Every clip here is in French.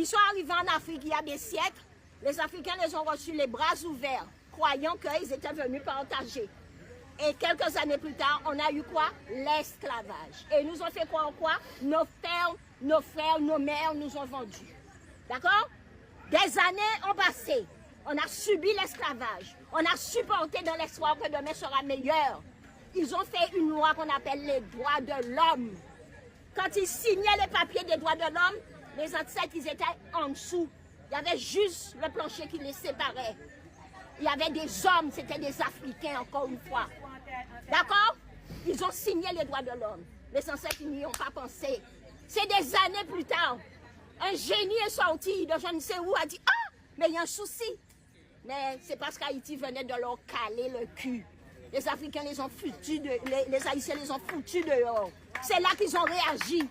ils sont arrivés en Afrique il y a des siècles. Les Africains les ont reçus les bras ouverts, croyant qu'ils étaient venus partager. Et quelques années plus tard, on a eu quoi? L'esclavage. Et ils nous ont fait quoi? Nos pères, nos frères, nos mères nous ont vendus. D'accord? Des années ont passé. On a subi l'esclavage. On a supporté dans l'espoir que demain sera meilleur. Ils ont fait une loi qu'on appelle les droits de l'homme. Quand ils signaient les papiers des droits de l'homme, les ancêtres, ils étaient en dessous. Il y avait juste le plancher qui les séparait. Il y avait des hommes, c'était des Africains, encore une fois. D'accord? Ils ont signé les droits de l'homme. Les ancêtres n'y ont pas pensé. C'est des années plus tard. Un génie est sorti de je ne sais où, a dit « Ah, mais il y a un souci !» Mais c'est parce qu'Haïti venait de leur caler le cul. Les Africains les ont foutus, les Haïtiens les ont foutus dehors. C'est là qu'ils ont réagi.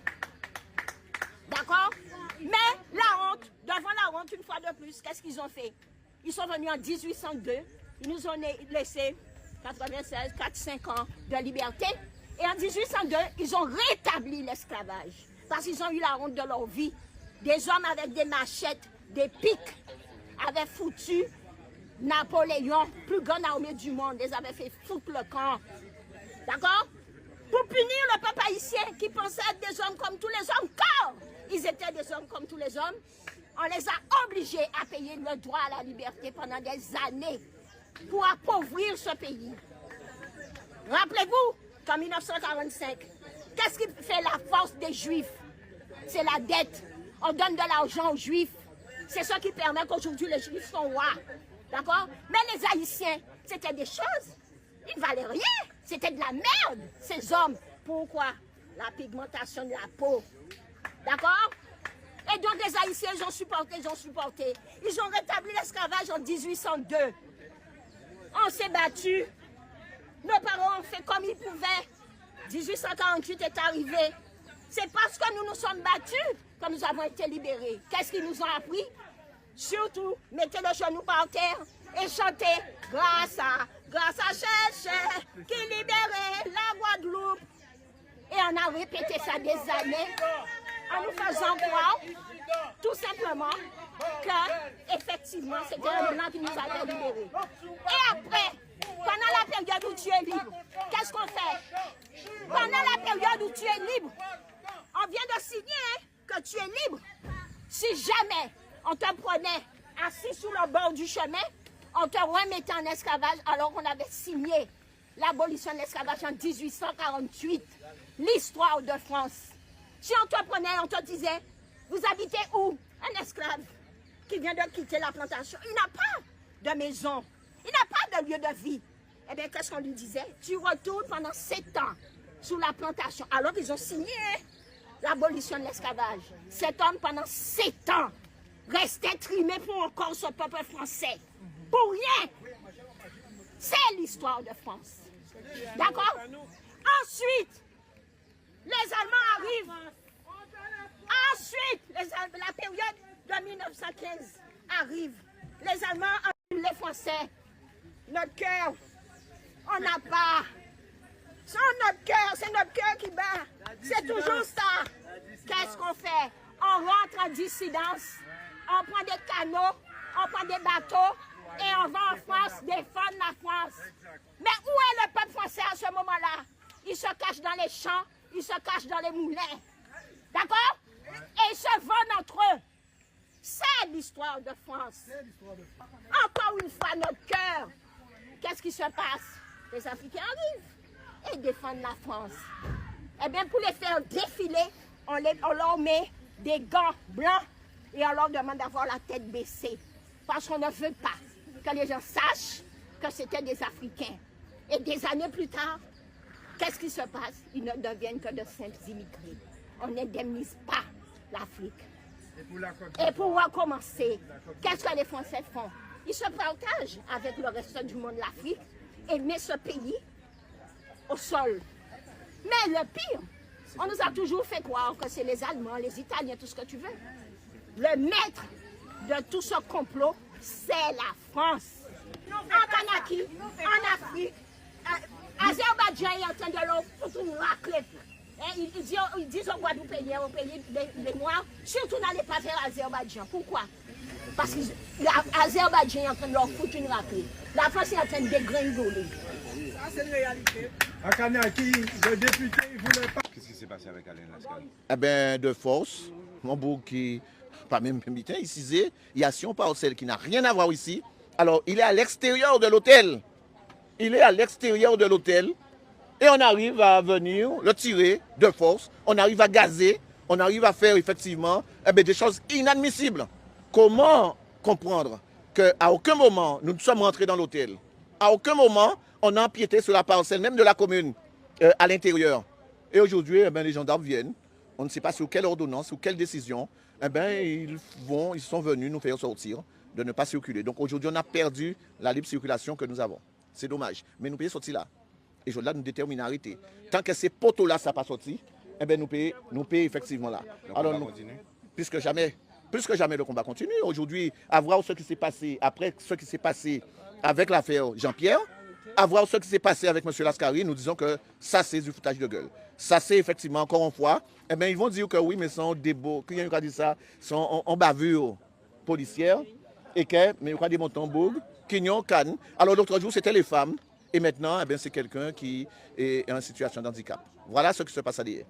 D'accord? Mais la honte, devant la honte, une fois de plus, qu'est-ce qu'ils ont fait? Ils sont venus en 1802, ils nous ont laissé 96, 4-5 ans de liberté. Et en 1802, ils ont rétabli l'esclavage. Parce qu'ils ont eu la honte de leur vie. Des hommes avec des machettes, des pics, avaient foutu Napoléon, plus grand armée du monde, les avait fait foutre le camp. D'accord? Pour punir le peuple haïtien qui pensait être des hommes comme tous les hommes, car ils étaient des hommes comme tous les hommes, on les a obligés à payer le droit à la liberté pendant des années pour appauvrir ce pays. Rappelez-vous qu'en 1945, qu'est-ce qui fait la force des Juifs? C'est la dette. On donne de l'argent aux Juifs. C'est ce qui permet qu'aujourd'hui les Juifs sont rois. D'accord? Mais les Haïtiens, c'était des choses. Ils ne valaient rien. C'était de la merde, ces hommes. Pourquoi? La pigmentation de la peau. D'accord? Et donc les Haïtiens, ils ont supporté. Ils ont rétabli l'esclavage en 1802. On s'est battu. Nos parents ont fait comme ils pouvaient. 1848 est arrivé. C'est parce que nous nous sommes battus que nous avons été libérés. Qu'est-ce qu'ils nous ont appris? Surtout, mettez le genou par terre et chantez grâce à Cher qui libérait la Guadeloupe. Et on a répété ça des années en nous faisant croire tout simplement que effectivement c'était un blanc qui nous avait libérés. Et après, pendant la période où tu es libre, qu'est-ce qu'on fait? Pendant la période où tu es libre, on vient de signer que tu es libre. Si jamais on te prenait assis sous le bord du chemin, on te remettait en esclavage alors qu'on avait signé l'abolition de l'esclavage en 1848. L'histoire de France. Si on te prenait, on te disait, vous habitez où? Un esclave qui vient de quitter la plantation. Il n'a pas de maison. Il n'a pas de lieu de vie. Eh bien, qu'est-ce qu'on lui disait? Tu retournes pendant 7 ans sous la plantation. Alors qu'ils ont signé l'abolition de l'esclavage. Cet homme, pendant 7 ans, restait trimé pour encore ce peuple français. Pour rien. C'est l'histoire de France. D'accord? Ensuite, les Allemands arrivent. Ensuite, la période de 1915 arrive. Les Allemands enlèvent les Français. Notre cœur, on n'a pas. C'est notre cœur qui bat. C'est toujours ça. Qu'est-ce qu'on fait? On rentre en dissidence. On prend des canaux, on prend des bateaux et on va en France défendre la France. Mais où est le peuple français à ce moment-là? Il se cache dans les champs, il se cache dans les moulins. D'accord? Et ils se vendent entre eux. C'est l'histoire de France. Encore une fois, notre cœur. Qu'est-ce qui se passe? Les Africains arrivent et défendent la France. Eh bien, pour les faire défiler, on leur met des gants blancs et on leur demande d'avoir la tête baissée. Parce qu'on ne veut pas que les gens sachent que c'était des Africains. Et des années plus tard, qu'est-ce qui se passe? Ils ne deviennent que de simples immigrés. On n'indemnise pas l'Afrique. Et pour recommencer, qu'est-ce que les Français font? Ils se partagent avec le reste du monde l'Afrique et mettent ce pays au sol. Mais le pire, on nous a toujours fait croire que c'est les Allemands, les Italiens, tout ce que tu veux. Le maître de tout ce complot, c'est la France. En Kanaki, en Afrique, Azerbaïdjan est en train de leur foutre une raclette. Ils disent aux Guadeloupéens, au pays des Noirs, surtout n'allez pas vers l'Azerbaïdjan. Pourquoi? Parce que l'Azerbaïdjan est en train de leur foutre une raclée. La France est en train de dégringoler. Ça, c'est une réalité. À Kanaki, le député, il ne voulait pas. Qu'est-ce qui s'est passé avec Alain Lascari? Eh bien, de force, mon beau qui, pas même permis, ici, il y a Sion Parcelle qui n'a rien à voir ici. Alors, il est à l'extérieur de l'hôtel. Il est à l'extérieur de l'hôtel. Et on arrive à venir le tirer de force. On arrive à gazer. On arrive à faire effectivement des choses inadmissibles. Comment comprendre qu'à aucun moment nous sommes rentrés dans l'hôtel? À aucun moment on a empiété sur la parcelle même de la commune à l'intérieur. Et aujourd'hui, les gendarmes viennent. On ne sait pas sous quelle ordonnance, sous quelle décision. Ils sont venus nous faire sortir de ne pas circuler. Donc aujourd'hui, on a perdu la libre circulation que nous avons. C'est dommage. Mais nous pouvons sortir là. Et je là, nous déterminons à arrêter. Tant que ces poteaux-là, ça n'a pas sorti, nous pouvons effectivement là. Alors, plus que jamais, le combat continue. Aujourd'hui, à voir ce qui s'est passé, après ce qui s'est passé avec l'affaire Jean-Pierre, à voir ce qui s'est passé avec M. Lascari, nous disons que ça, c'est du foutage de gueule. Ça, c'est effectivement, encore une fois, ils vont dire que oui, mais sont des beaux, qui a dit ça, sont en bavure policière, et que, mais il y a des montants bourgs, qui n'ont canne. Alors, l'autre jour, c'était les femmes. Et maintenant, c'est quelqu'un qui est en situation de handicap. Voilà ce qui se passe à dire.